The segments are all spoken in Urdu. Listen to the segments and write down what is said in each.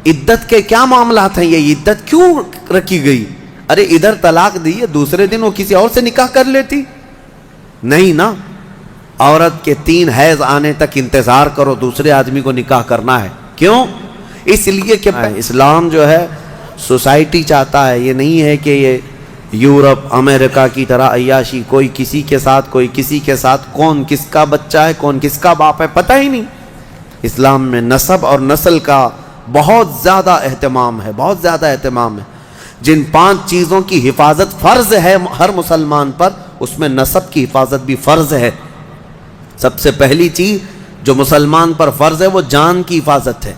عدت کے کیا معاملات ہیں؟ یہ عدت کیوں رکھی گئی؟ ارے ادھر طلاق دی ہے، دوسرے دن وہ کسی اور سے نکاح کر لیتی؟ نہیں نا، عورت کے 3 حیض آنے تک انتظار کرو، دوسرے آدمی کو نکاح کرنا ہے۔ کیوں؟ اس لیے کہ اسلام جو ہے سوسائٹی چاہتا ہے، یہ نہیں ہے کہ یہ یورپ امریکہ کی طرح عیاشی، کوئی کسی کے ساتھ کوئی کسی کے ساتھ، کون کس کا بچہ ہے کون کس کا باپ ہے پتہ ہی نہیں۔ اسلام میں نسب اور نسل کا بہت زیادہ اہتمام ہے، بہت زیادہ اہتمام ہے۔ جن 5 چیزوں کی حفاظت فرض ہے ہر مسلمان پر، اس میں نسب کی حفاظت بھی فرض ہے۔ سب سے پہلی چیز جو مسلمان پر فرض ہے وہ جان کی حفاظت ہے،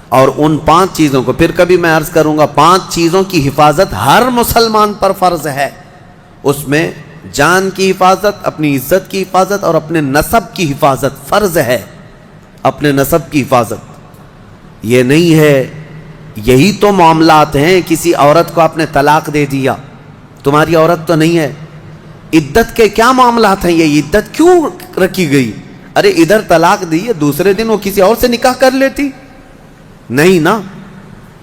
اور ان 5 چیزوں کو پھر کبھی میں عرض کروں گا، 5 چیزوں کی حفاظت ہر مسلمان پر فرض ہے۔ اس میں جان کی حفاظت، اپنی عزت کی حفاظت اور اپنے نسب کی حفاظت فرض ہے۔ اپنے نسب کی حفاظت یہ نہیں ہے، یہی تو معاملات ہیں۔ کسی عورت کو آپ نے طلاق دے دیا، تمہاری عورت تو نہیں ہے، عدت کے کیا معاملات ہیں؟ یہ عدت کیوں رکھی گئی؟ ارے ادھر طلاق دی ہے، دوسرے دن وہ کسی اور سے نکاح کر لیتی؟ نہیں نا،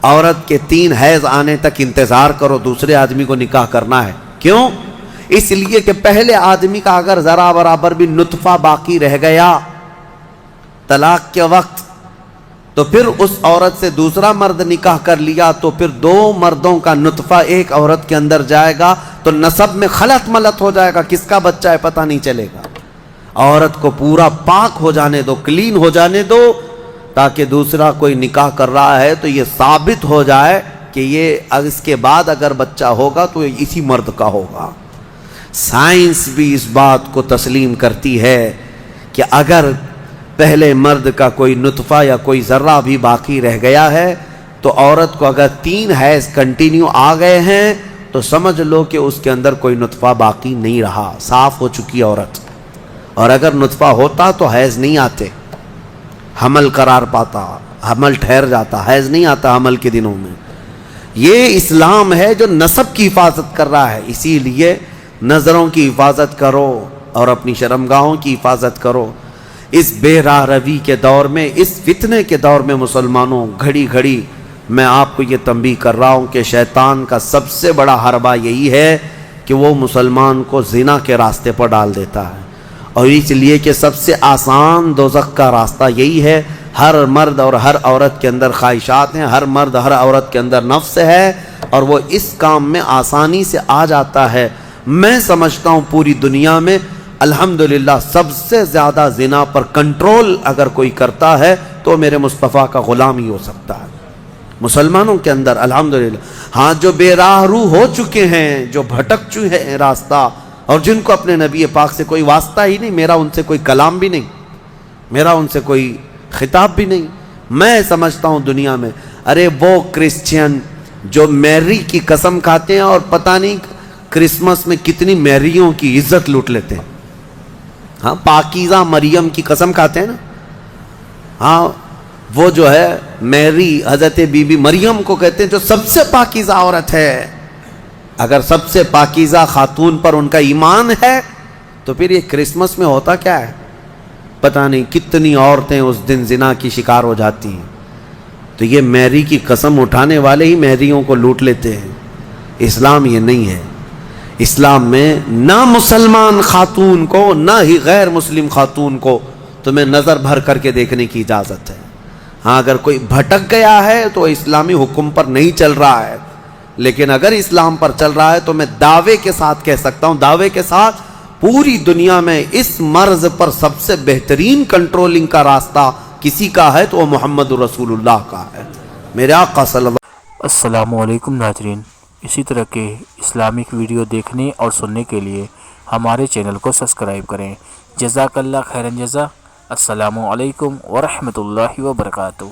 عورت کے 3 حیض آنے تک انتظار کرو، دوسرے آدمی کو نکاح کرنا ہے۔ کیوں؟ اس لیے کہ پہلے آدمی کا اگر ذرا برابر بھی نطفہ باقی رہ گیا طلاق کے وقت، تو پھر اس عورت سے دوسرا مرد نکاح کر لیا تو پھر 2 مردوں کا نطفہ ایک عورت کے اندر جائے گا تو نسب میں خلط ملط ہو جائے گا، کس کا بچہ ہے پتہ نہیں چلے گا۔ عورت کو پورا پاک ہو جانے دو، کلین ہو جانے دو، تاکہ دوسرا کوئی نکاح کر رہا ہے تو یہ ثابت ہو جائے کہ یہ اس کے بعد اگر بچہ ہوگا تو اسی مرد کا ہوگا۔ سائنس بھی اس بات کو تسلیم کرتی ہے کہ اگر پہلے مرد کا کوئی نطفہ یا کوئی ذرہ بھی باقی رہ گیا ہے تو عورت کو اگر 3 حیض کنٹینیو آ گئے ہیں تو سمجھ لو کہ اس کے اندر کوئی نطفہ باقی نہیں رہا، صاف ہو چکی عورت۔ اور اگر نطفہ ہوتا تو حیض نہیں آتے، حمل قرار پاتا، حمل ٹھہر جاتا، حیض نہیں آتا حمل کے دنوں میں۔ یہ اسلام ہے جو نسب کی حفاظت کر رہا ہے، اسی لیے نظروں کی حفاظت کرو اور اپنی شرمگاہوں کی حفاظت کرو۔ اس بے راہ روی کے دور میں، اس فتنے کے دور میں مسلمانوں، گھڑی گھڑی میں آپ کو یہ تنبیہ کر رہا ہوں کہ شیطان کا سب سے بڑا حربہ یہی ہے کہ وہ مسلمان کو زنا کے راستے پر ڈال دیتا ہے، اور اس لیے کہ سب سے آسان دوزخ کا راستہ یہی ہے۔ ہر مرد اور ہر عورت کے اندر خواہشات ہیں، ہر مرد ہر عورت کے اندر نفس ہے، اور وہ اس کام میں آسانی سے آ جاتا ہے۔ میں سمجھتا ہوں پوری دنیا میں الحمدللہ سب سے زیادہ زنا پر کنٹرول اگر کوئی کرتا ہے تو میرے مصطفیٰ کا غلام ہی ہو سکتا ہے مسلمانوں کے اندر، الحمدللہ۔ ہاں، جو بے راہ رو ہو چکے ہیں، جو بھٹک چکے ہیں راستہ، اور جن کو اپنے نبی پاک سے کوئی واسطہ ہی نہیں، میرا ان سے کوئی کلام بھی نہیں، میرا ان سے کوئی خطاب بھی نہیں، میں سمجھتا ہوں دنیا میں، ارے وہ کرسچین جو میری کی قسم کھاتے ہیں اور پتہ نہیں کرسمس میں کتنی میریوں کی عزت لوٹ لیتے ہیں۔ ہاں، پاکیزہ مریم کی قسم کھاتے ہیں نا، ہاں وہ جو ہے میری، حضرت بی بی مریم کو کہتے ہیں جو سب سے پاکیزہ عورت ہے۔ اگر سب سے پاکیزہ خاتون پر ان کا ایمان ہے تو پھر یہ کرسمس میں ہوتا کیا ہے؟ پتہ نہیں کتنی عورتیں اس دن زنا کی شکار ہو جاتی ہیں۔ تو یہ میری کی قسم اٹھانے والے ہی میریوں کو لوٹ لیتے ہیں۔ اسلام یہ نہیں ہے۔ اسلام میں نہ مسلمان خاتون کو نہ ہی غیر مسلم خاتون کو تمہیں نظر بھر کر کے دیکھنے کی اجازت ہے۔ ہاں، اگر کوئی بھٹک گیا ہے تو اسلامی حکم پر نہیں چل رہا ہے، لیکن اگر اسلام پر چل رہا ہے تو میں دعوے کے ساتھ کہہ سکتا ہوں، دعوے کے ساتھ، پوری دنیا میں اس مرض پر سب سے بہترین کنٹرولنگ کا راستہ کسی کا ہے تو وہ محمد رسول اللہ کا ہے، میرے آقا صلی اللہ۔ السلام علیکم ناظرین، اسی طرح کے اسلامک ویڈیو دیکھنے اور سننے کے لیے ہمارے چینل کو سبسکرائب کریں۔ جزاک اللہ خیرن جزا۔ السلام علیکم ورحمۃ اللہ وبرکاتہ۔